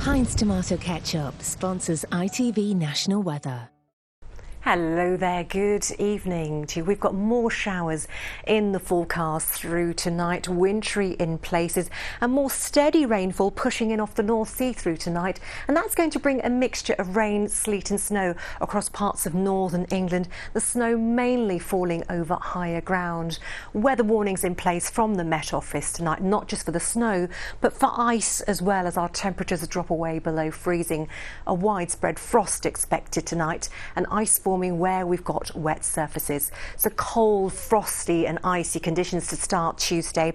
Heinz Tomato Ketchup sponsors ITV National Weather. Hello there, good evening to you. We've got more showers in the forecast through tonight, wintry in places, and more steady rainfall pushing in off the North Sea through tonight. And that's going to bring a mixture of rain, sleet and snow across parts of northern England, the snow mainly falling over higher ground. Weather warnings in place from the Met Office tonight, not just for the snow, but for ice as well, as our temperatures drop away below freezing. A widespread frost expected tonight, and ice forming where we've got wet surfaces. So cold, frosty and icy conditions to start Tuesday,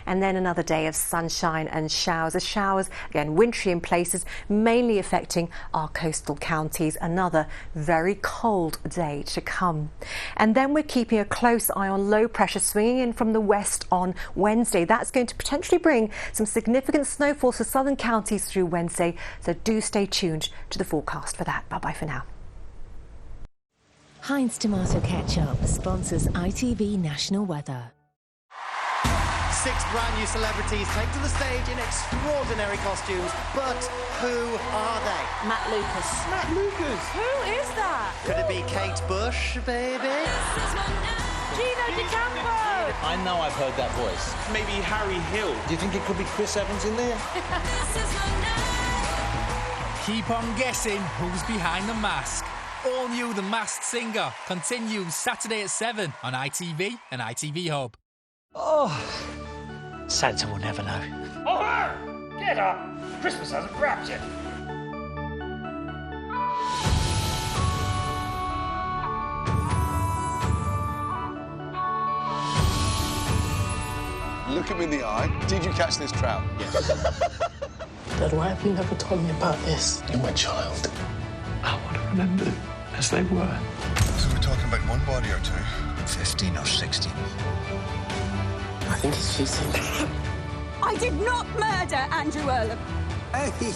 and then another day of sunshine and showers. The showers, again, wintry in places, mainly affecting our coastal counties. Another very cold day to come. And then we're keeping a close eye on low pressure swinging in from the west on Wednesday. That's going to potentially bring some significant snowfall to southern counties through Wednesday. So do stay tuned to the forecast for that. Bye-bye for now. Heinz Tomato Ketchup sponsors ITV National Weather. 6 brand new celebrities take to the stage in extraordinary costumes, but who are they? Matt Lucas. Matt Lucas? Who is that? Could it be Kate Bush, baby? Gino DiCampo. I know I've heard that voice. Maybe Harry Hill. Do you think it could be Chris Evans in there? Keep on guessing who's behind the mask. All new The Masked Singer continues Saturday at 7 on ITV and ITV Hub. Oh, Santa will never know. Oh, her! Get up! Christmas hasn't wrapped yet. Look at me in the eye. Did you catch this trout? Yes. Dad, why have you never told me about this? You're my child. I want to remember them as they were. So we're talking about one body or two? 15 or 16. I think it's cheating. I did not murder Andrew Earlham. Hey!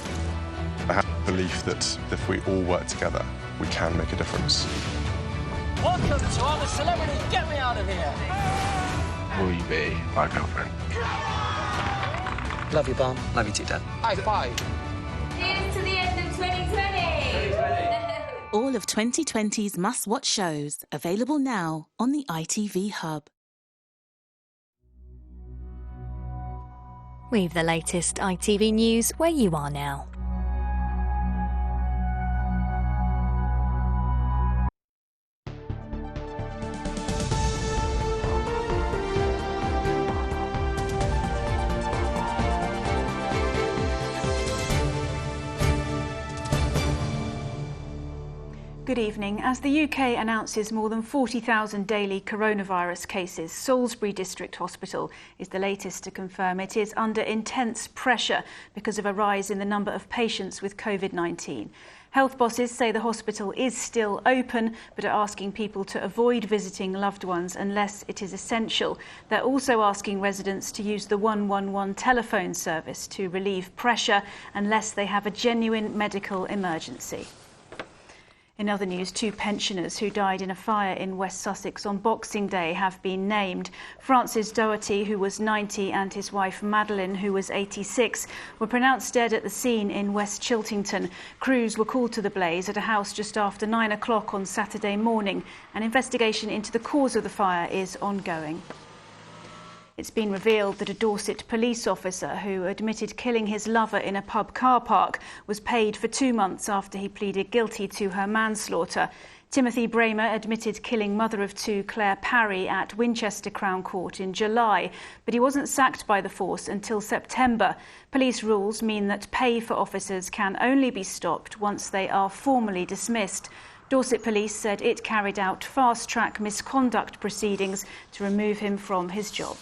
I have the belief that if we all work together, we can make a difference. Welcome to I'm a Celebrity. Get me out of here. Will you be my girlfriend? Love you, Barn. Love you too, Dad. High five. Here's to the end of 2020. All of 2020's must-watch shows available now on the ITV Hub. We've the latest ITV news where you are now. Good evening. As the UK announces more than 40,000 daily coronavirus cases, Salisbury District Hospital is the latest to confirm it is under intense pressure because of a rise in the number of patients with COVID-19. Health bosses say the hospital is still open, but are asking people to avoid visiting loved ones unless it is essential. They're also asking residents to use the 111 telephone service to relieve pressure unless they have a genuine medical emergency. In other news, 2 pensioners who died in a fire in West Sussex on Boxing Day have been named. Francis Doherty, who was 90, and his wife Madeline, who was 86, were pronounced dead at the scene in West Chiltington. Crews were called to the blaze at a house just after 9 o'clock on Saturday morning. An investigation into the cause of the fire is ongoing. It's been revealed that a Dorset police officer who admitted killing his lover in a pub car park was paid for 2 months after he pleaded guilty to her manslaughter. Timothy Bramer admitted killing mother of 2 Claire Parry at Winchester Crown Court in July, but he wasn't sacked by the force until September. Police rules mean that pay for officers can only be stopped once they are formally dismissed. Dorset Police said it carried out fast-track misconduct proceedings to remove him from his job.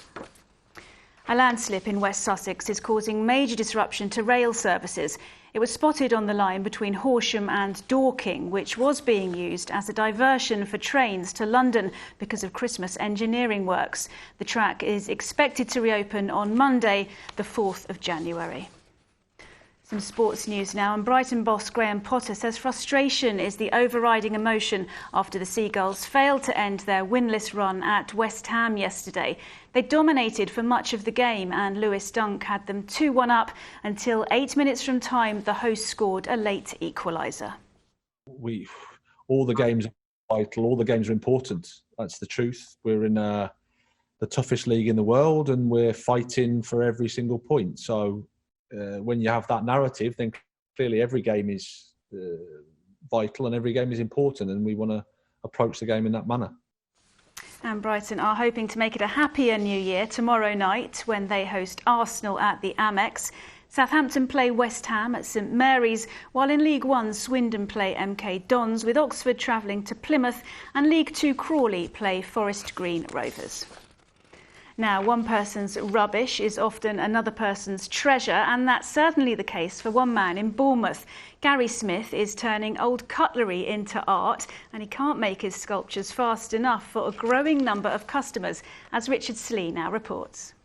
A landslip in West Sussex is causing major disruption to rail services. It was spotted on the line between Horsham and Dorking, which was being used as a diversion for trains to London because of Christmas engineering works. The track is expected to reopen on Monday, the 4th of January. Some sports news now, and Brighton boss Graham Potter says frustration is the overriding emotion after the Seagulls failed to end their winless run at West Ham yesterday. They dominated for much of the game and Lewis Dunk had them 2-1 up until 8 minutes from time the hosts scored a late equaliser. All the games are vital, all the games are important. That's the truth. We're in the toughest league in the world and we're fighting for every single point. So when you have that narrative, then clearly every game is vital and every game is important, and we want to approach the game in that manner. And Brighton are hoping to make it a happier New Year tomorrow night when they host Arsenal at the Amex. Southampton play West Ham at St Mary's, while in League One Swindon play MK Dons, with Oxford travelling to Plymouth, and League Two Crawley play Forest Green Rovers. Now, one person's rubbish is often another person's treasure, and that's certainly the case for one man in Bournemouth. Gary Smith is turning old cutlery into art, and he can't make his sculptures fast enough for a growing number of customers, as Richard Slee now reports.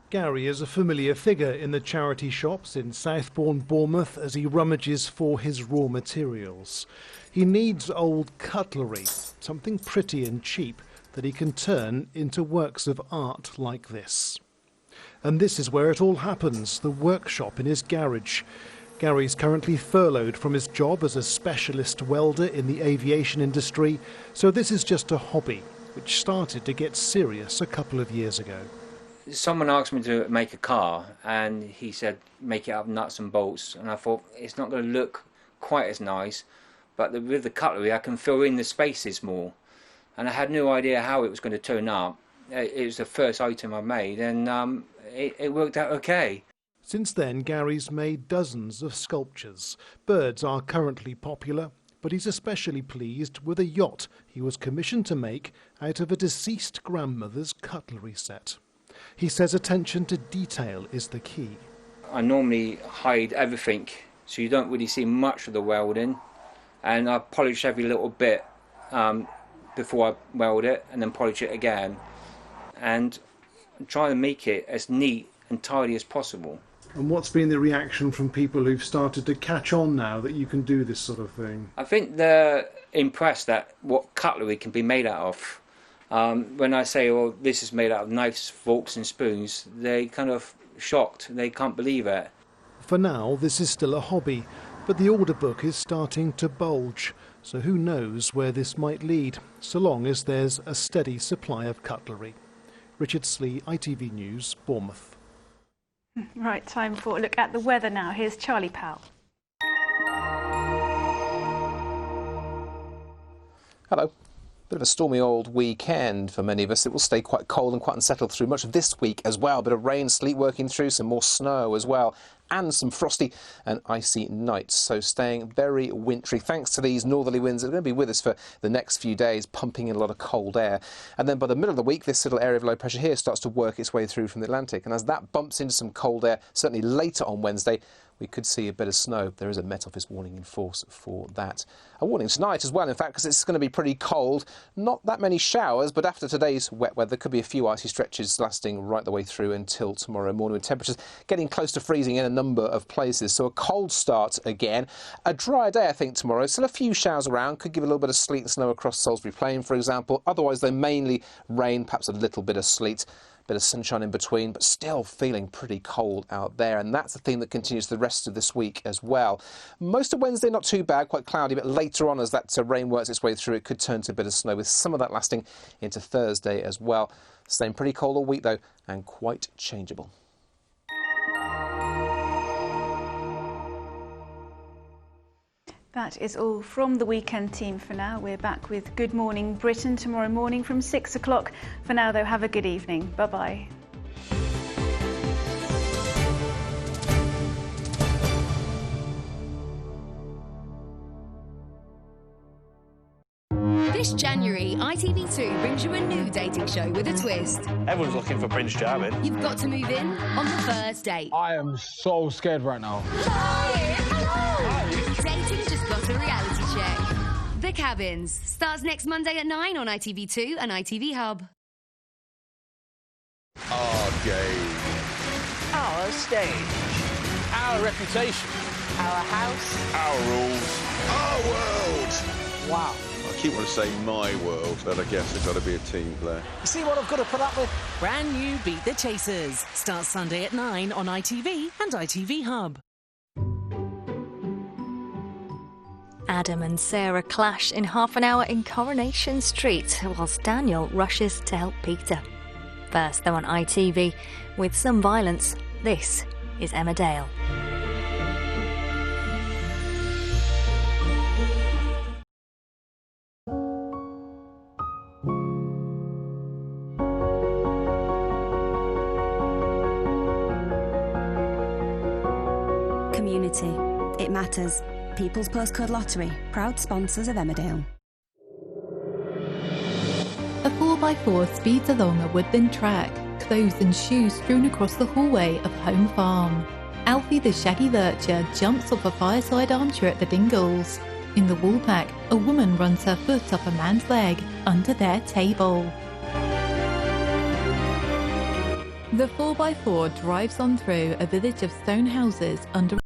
Gary is a familiar figure in the charity shops in Southbourne, Bournemouth, as he rummages for his raw materials. He needs old cutlery, something pretty and cheap, that he can turn into works of art like this. And this is where it all happens, the workshop in his garage. Gary's currently furloughed from his job as a specialist welder in the aviation industry, so this is just a hobby, which started to get serious a couple of years ago. Someone asked me to make a car, and he said make it out of nuts and bolts, and I thought it's not going to look quite as nice, but with the cutlery I can fill in the spaces more. And I had no idea how it was going to turn up. It was the first item I made, and it worked out okay. Since then, Gary's made dozens of sculptures. Birds are currently popular, but he's especially pleased with a yacht he was commissioned to make out of a deceased grandmother's cutlery set. He says attention to detail is the key. I normally hide everything, so you don't really see much of the welding, and I polish every little bit before I weld it, and then polish it again, and try to make it as neat and tidy as possible. And what's been the reaction from people who've started to catch on now that you can do this sort of thing? I think they're impressed at what cutlery can be made out of. When I say, well, this is made out of knives, forks and spoons, they kind of shocked. They can't believe it. For now, this is still a hobby, but the order book is starting to bulge. So who knows where this might lead, so long as there's a steady supply of cutlery. Richard Slee, ITV News, Bournemouth. Right, time for a look at the weather now. Here's Charlie Powell. Hello. Bit of a stormy old weekend for many of us. It will stay quite cold and quite unsettled through much of this week as well. A bit of rain, sleet working through, some more snow as well, and some frosty and icy nights. So staying very wintry thanks to these northerly winds that are going to be with us for the next few days, pumping in a lot of cold air. And then by the middle of the week, this little area of low pressure here starts to work its way through from the Atlantic. And as that bumps into some cold air, certainly later on Wednesday, we could see a bit of snow. There is a Met Office warning in force for that. A warning tonight as well, in fact, because it's going to be pretty cold. Not that many showers, but after today's wet weather, there could be a few icy stretches lasting right the way through until tomorrow morning, with temperatures getting close to freezing in a number of places. So a cold start again. A dry day, I think, tomorrow. Still a few showers around. Could give a little bit of sleet and snow across Salisbury Plain, for example. Otherwise, though, mainly rain, perhaps a little bit of sleet. Bit of sunshine in between, but still feeling pretty cold out there, and that's the theme that continues the rest of this week as well. Most of Wednesday not too bad, quite cloudy, but later on as that rain works its way through, it could turn to a bit of snow, with some of that lasting into Thursday as well. Staying pretty cold all week though, and quite changeable. That is all from the weekend team for now. We're back with Good Morning Britain tomorrow morning from 6 o'clock. For now, though, have a good evening. Bye-bye. This January, ITV2 brings you a new dating show with a twist. Everyone's looking for Prince Charming. You've got to move in on the first date. I am so scared right now. Dating just got a reality check. The Cabins starts next Monday at 9 on ITV2 and ITV Hub. Our game. Our stage. Our our reputation. Our house. Our rules. Our world. Wow. I keep wanting to say my world, but I guess I've got to be a team player. You see what I've got to put up with? Brand new Beat the Chasers starts Sunday at 9 on ITV and ITV Hub. Adam and Sarah clash in half an hour in Coronation Street, whilst Daniel rushes to help Peter. First, they're on ITV. With some violence, this is Emmerdale. Community. It matters. People's Postcode Lottery, proud sponsors of Emmerdale. A 4x4 speeds along a woodland track, clothes and shoes strewn across the hallway of Home Farm. Alfie the shaggy lurcher jumps off a fireside armchair at the Dingles. In the Woolpack, a woman runs her foot up a man's leg under their table. The 4x4 drives on through a village of stone houses under